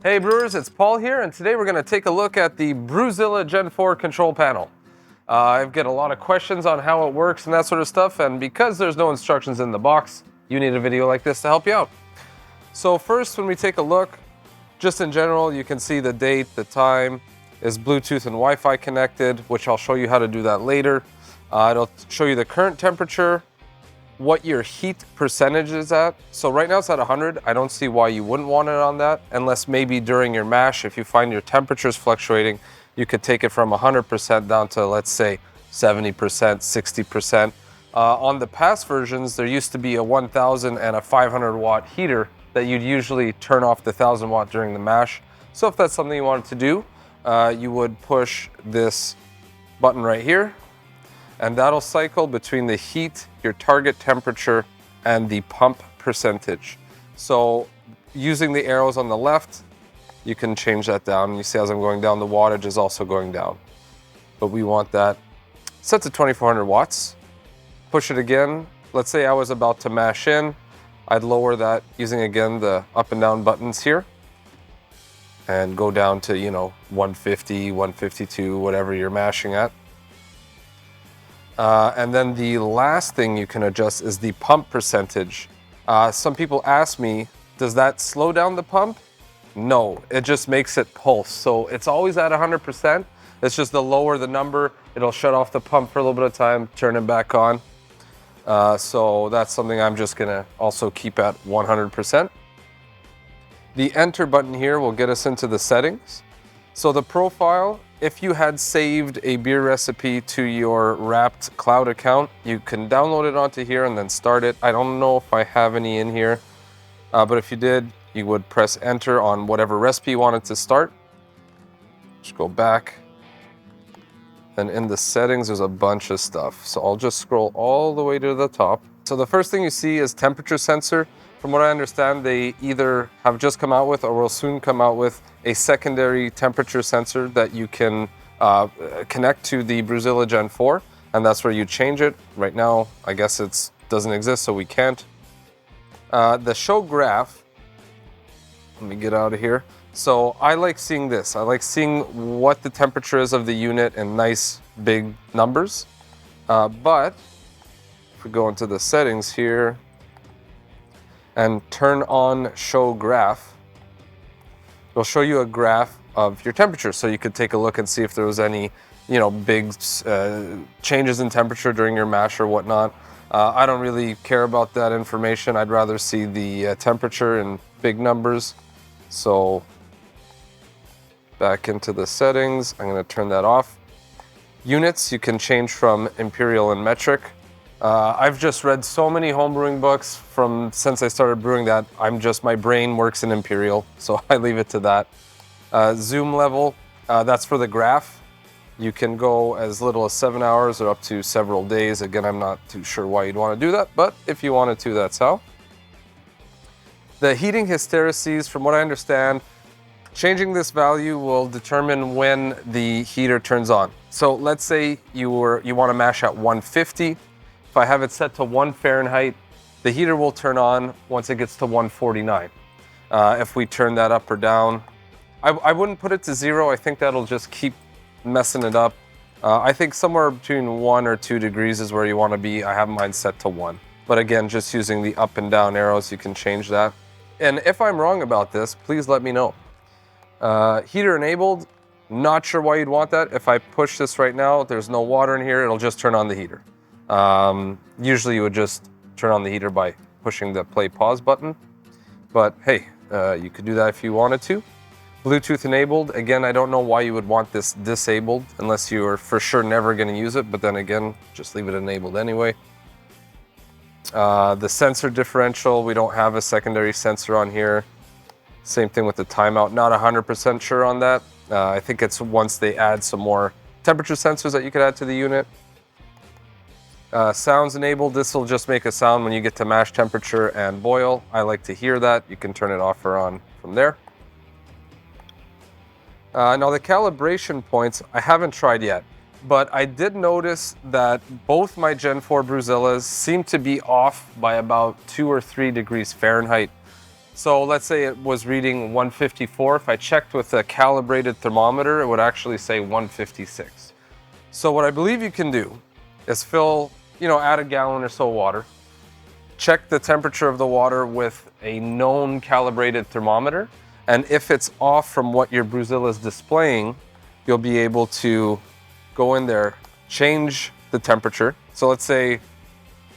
Hey brewers, it's Paul here, and today we're going to take a look at the Brewzilla Gen 4 control panel. I get a lot of questions on how it works and that sort of stuff, and because there's no instructions in the box, you need a video like this to help you out. So first, when we take a look, just in general, you can see the date, the time, is Bluetooth and Wi-Fi connected, which I'll show you how to do that later. It'll show you the current temperature, what your heat percentage is at. So right now it's at 100. I don't see why you wouldn't want it on that, unless maybe during your mash, if you find your temperatures fluctuating, you could take it from 100% down to, let's say, 70%, 60%. On the past versions, there used to be a 1000 and a 500 watt heater that you'd usually turn off the 1000 watt during the mash. So if that's something you wanted to do, you would push this button right here, and that'll cycle between the heat, your target temperature, and the pump percentage. So using the arrows on the left, you can change that down. You see as I'm going down, the wattage is also going down. But we want that set to 2400 watts. Push it again. Let's say I was about to mash in. I'd lower that using, again, the up and down buttons here, and go down to, 150, 152, whatever you're mashing at. And then the last thing you can adjust is the pump percentage. Some people ask me, does that slow down the pump? No, it just makes it pulse. So it's always at 100%. It's just the lower the number, it'll shut off the pump for a little bit of time, turn it back on. So that's something I'm just gonna also keep at 100%. The enter button here will get us into the settings. So the profile, if you had saved a beer recipe to your Rapt cloud account, you can download it onto here and then start it. I don't know if I have any in here, but if you did, you would press enter on whatever recipe you wanted to start. Just go back. And in the settings, there's a bunch of stuff. So I'll just scroll all the way to the top. So the first thing you see is temperature sensor. From what I understand, they either have just come out with or will soon come out with a secondary temperature sensor that you can connect to the Brewzilla Gen 4, and that's where you change it. Right now, I guess it doesn't exist, so we can't. The show graph, let me get out of here. So I like seeing this. I like seeing what the temperature is of the unit in nice big numbers. But if we go into the settings here, and turn on show graph, it'll show you a graph of your temperature. So you could take a look and see if there was any, big changes in temperature during your mash or whatnot. I don't really care about that information. I'd rather see the temperature in big numbers. So back into the settings, I'm gonna turn that off. Units, you can change from imperial and metric. I've just read so many homebrewing books since I started brewing that my brain works in imperial, so I leave it to that. Zoom level, that's for the graph. You can go as little as 7 hours or up to several days. Again, I'm not too sure why you'd want to do that, but if you wanted to, that's how. The heating hystereses, from what I understand, changing this value will determine when the heater turns on. So let's say you want to mash at 150. If I have it set to 1 Fahrenheit, the heater will turn on once it gets to 149. If we turn that up or down, I wouldn't put it to 0. I think that'll just keep messing it up. I think somewhere between 1 or 2 degrees is where you want to be. I have mine set to 1. But again, just using the up and down arrows, you can change that. And if I'm wrong about this, please let me know. Heater enabled, not sure why you'd want that. If I push this right now, there's no water in here, it'll just turn on the heater. Usually you would just turn on the heater by pushing the play pause button, but hey, you could do that if you wanted to. Bluetooth enabled, again, I don't know why you would want this disabled unless you are for sure never going to use it, but then again, just leave it enabled anyway. The sensor differential, we don't have a secondary sensor on here. Same thing with the timeout, not 100% sure on that. I think it's once they add some more temperature sensors that you could add to the unit. Sounds enabled, this will just make a sound when you get to mash temperature and boil. I like to hear that. You can turn it off or on from there. Now the calibration points, I haven't tried yet, but I did notice that both my Gen 4 Brewzillas seem to be off by about 2 or 3 degrees Fahrenheit. So let's say it was reading 154. If I checked with a calibrated thermometer, it would actually say 156. So what I believe you can do is fill, add a gallon or so of water, check the temperature of the water with a known calibrated thermometer, and if it's off from what your Brewzilla is displaying, you'll be able to go in there, change the temperature. So let's say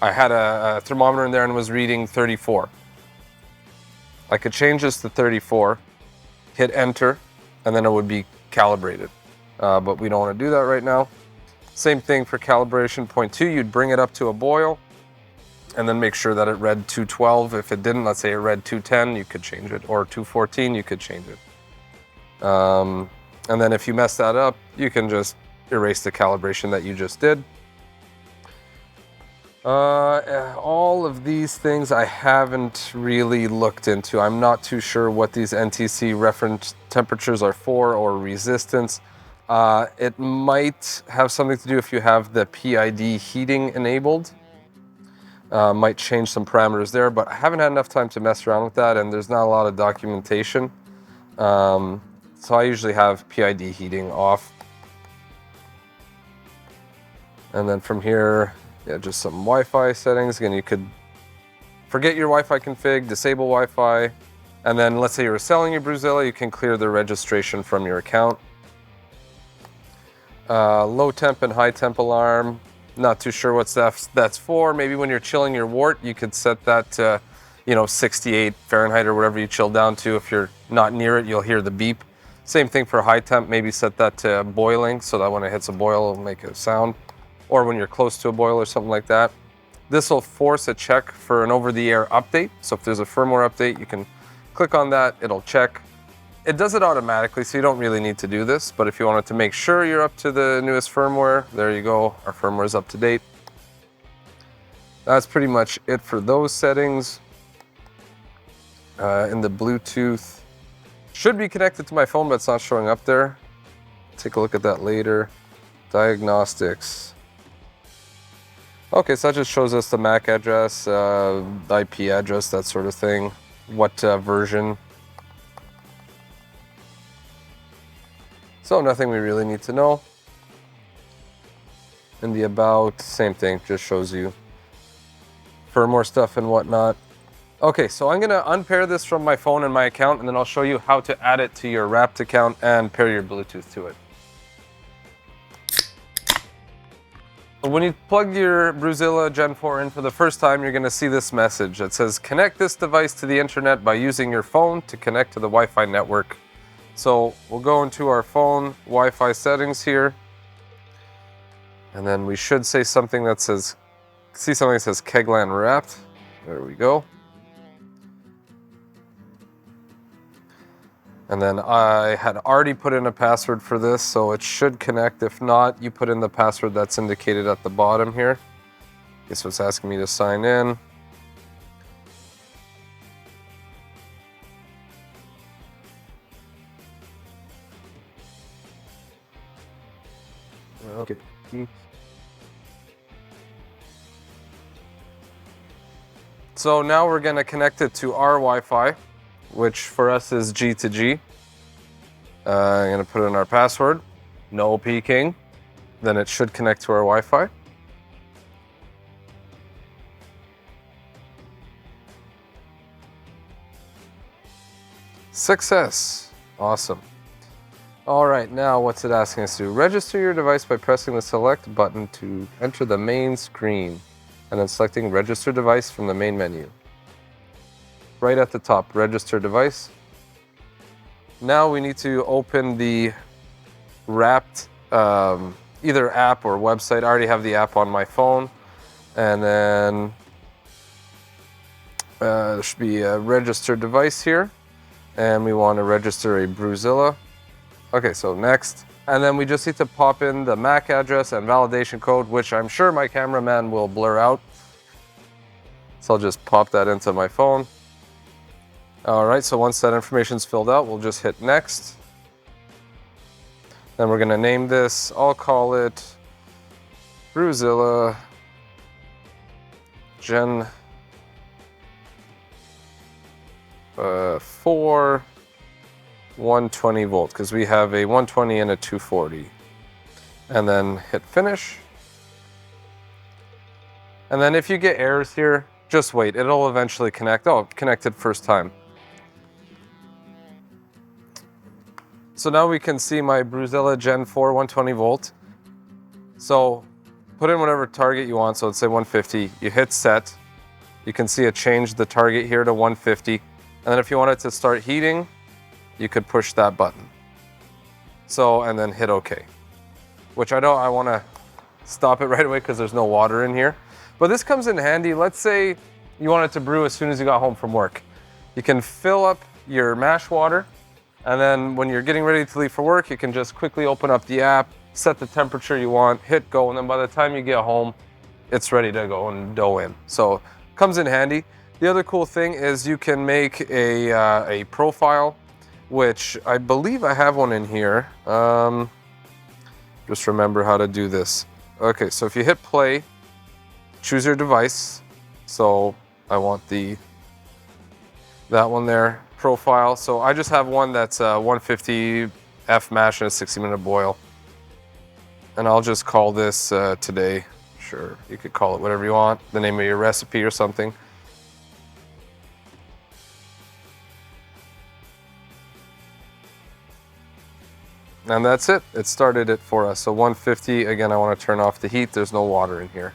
I had a thermometer in there and it was reading 34. I could change this to 34, hit enter, and then it would be calibrated. But we don't want to do that right now. Same thing for calibration point 2, you'd bring it up to a boil and then make sure that it read 212. If it didn't, let's say it read 210, you could change it, or 214, you could change it. And then if you mess that up, you can just erase the calibration that you just did. All of these things I haven't really looked into. I'm not too sure what these NTC reference temperatures are for, or resistance. It might have something to do if you have the PID heating enabled. Might change some parameters there, but I haven't had enough time to mess around with that, and there's not a lot of documentation. So I usually have PID heating off. And then from here, yeah, just some Wi-Fi settings. Again, you could forget your Wi-Fi config, disable Wi-Fi, and then let's say you're selling your Brewzilla, you can clear the registration from your account. Low temp and high temp alarm. Not too sure what that's for. Maybe when you're chilling your wort, you could set that to, 68 Fahrenheit or whatever you chill down to. If you're not near it, you'll hear the beep. Same thing for high temp. Maybe set that to boiling so that when it hits a boil, it'll make a sound. Or when you're close to a boil or something like that. This will force a check for an over-the-air update. So if there's a firmware update, you can click on that, it'll check. It does it automatically, so you don't really need to do this, but if you wanted to make sure you're up to the newest firmware, there you go, our firmware is up to date. That's pretty much it for those settings. In the Bluetooth, should be connected to my phone, but it's not showing up there. Take a look at that later. Diagnostics. Okay, so that just shows us the MAC address, IP address, that sort of thing. What version. So nothing we really need to know. In the about, same thing, just shows you firmware stuff and whatnot. Okay, so I'm gonna unpair this from my phone and my account, and then I'll show you how to add it to your Rapt account and pair your Bluetooth to it. When you plug your Brewzilla Gen 4 in for the first time, you're gonna see this message that says, connect this device to the internet by using your phone to connect to the Wi-Fi network. So we'll go into our phone Wi-Fi settings here, and then we should say something that says, see something that says Keglan Rapt. There we go. And then I had already put in a password for this, so it should connect. If not, you put in the password that's indicated at the bottom here. Okay, so it's asking me to sign in. Okay. So now we're going to connect it to our Wi-Fi, which for us is G to G. I'm going to put in our password, no peeking. Then it should connect to our Wi-Fi. Success. Awesome. All right, now what's it asking us to do? Register your device by pressing the select button to enter the main screen, and then selecting register device from the main menu. Right at the top, register device. Now we need to open the Rapt either app or website. I already have the app on my phone. And then there should be a registered device here. And we want to register a Brewzilla. Okay, so next. And then we just need to pop in the MAC address and validation code, which I'm sure my cameraman will blur out. So I'll just pop that into my phone. All right, so once that information's filled out, we'll just hit next. Then we're gonna name this, I'll call it Brewzilla Gen 4 120 volt, because we have a 120 and a 240. And then hit finish. And then if you get errors here, just wait. It'll eventually connect. Oh, it connected first time. So now we can see my Brewzilla Gen 4 120 volt. So put in whatever target you want. So let's say 150. You hit set. You can see it changed the target here to 150. And then if you want it to start heating, you could push that button. So, and then hit OK. Which I want to stop it right away because there's no water in here. But this comes in handy. Let's say you want it to brew as soon as you got home from work. You can fill up your mash water, and then when you're getting ready to leave for work, you can just quickly open up the app, set the temperature you want, hit go, and then by the time you get home, it's ready to go and dough in. So comes in handy. The other cool thing is you can make a profile, which I believe I have one in here. Just remember how to do this. Okay, so if you hit play, choose your device. So I want that one there, profile. So I just have one that's 150 F mash and a 60-minute boil. And I'll just call this today. Sure, you could call it whatever you want, the name of your recipe or something. And that's it. It started it for us. So 150, again, I want to turn off the heat. There's no water in here.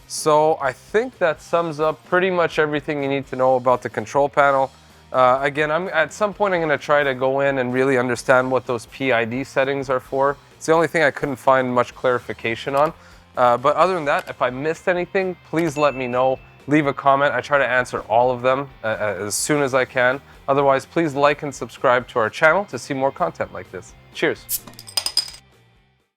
So I think that sums up pretty much everything you need to know about the control panel. Again, at some point I'm going to try to go in and really understand what those PID settings are for. It's the only thing I couldn't find much clarification on. But other than that, if I missed anything, please let me know. Leave a comment. I try to answer all of them as soon as I can. Otherwise, please like and subscribe to our channel to see more content like this. Cheers.